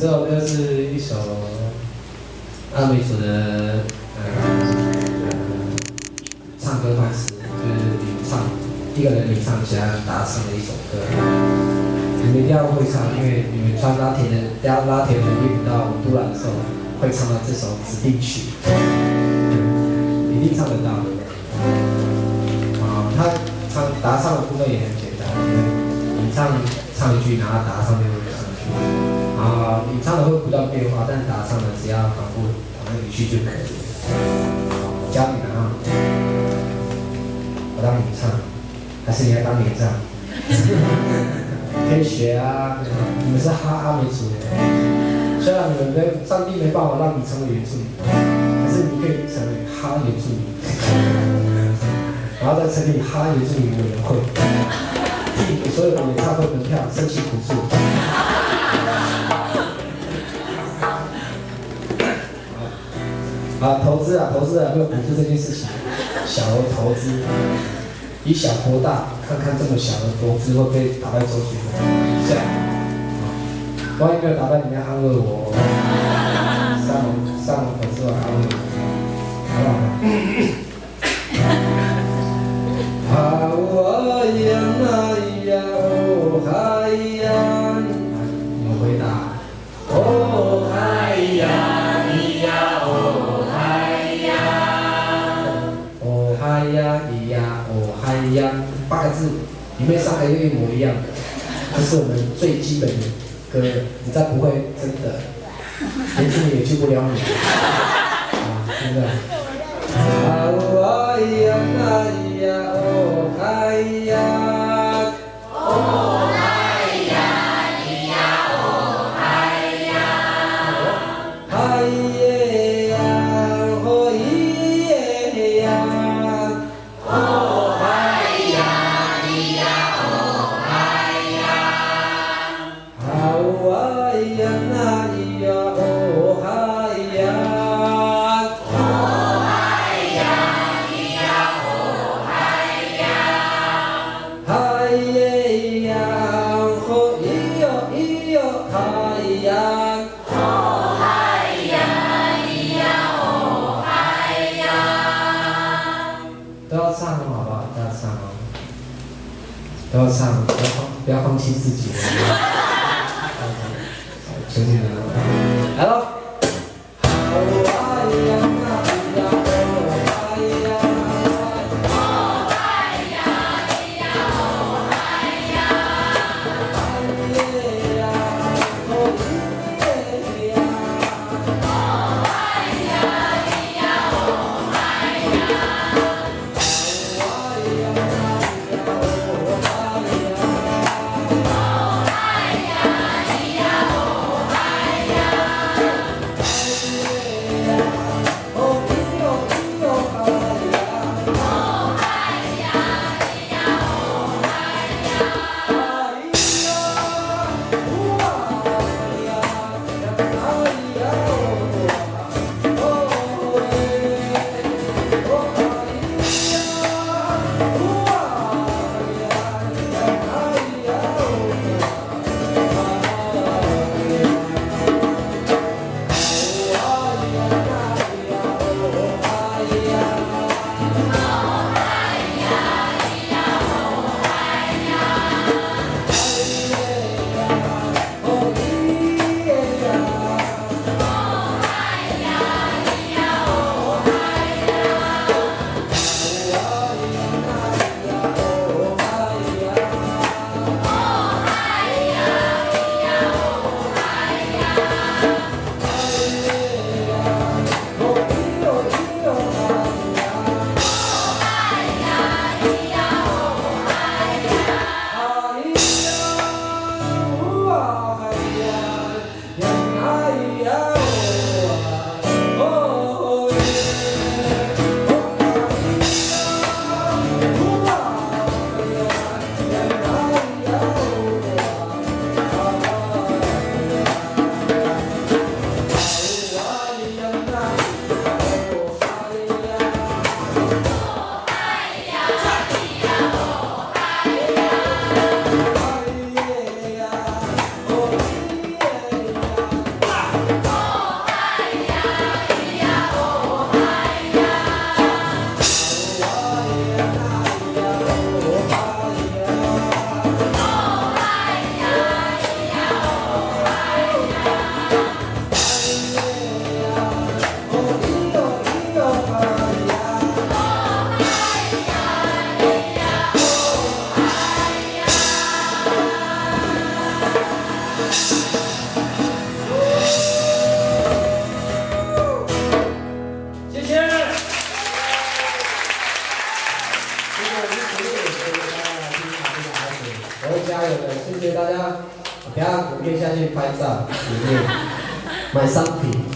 这首歌是一首阿美族的唱歌方式，就是领唱，一个人领唱加打唱的一首歌。你们一定要会唱，因为你们穿拉铁的衣服到都兰的时候，会唱到这首指定曲，一定唱得到。他答唱的部分也很简单，因为你唱一句，然后答唱就会上去。你唱的会不断变化，但答唱的只要反复同一句就可以了。我教你们啊，我当你唱，还是你要当你唱？可以学啊，你们是阿美族的，虽然你们上帝没办法让你成为原住民，可是你可以成为哈原住民，然后再成立哈原住民委员会，替你所有的演唱会门票申请补助。投资没有补助这件事情，小额投资。以小博大，看看这么小的投资会不会打败周杰伦？这样，万一没有打败，你们要安慰我，上粉丝团安慰我，好不好？你们回答。哦嗨呀，咿呀哦嗨呀，哦嗨呀咿呀。8个字，里面3个又一模一样，这是我们最基本的歌，你再不会真的，连这里也救不了你，真的。都要唱，不要放弃自己。求你了，来喽！谢谢大家，等下我们可以下去拍照，里面买商品。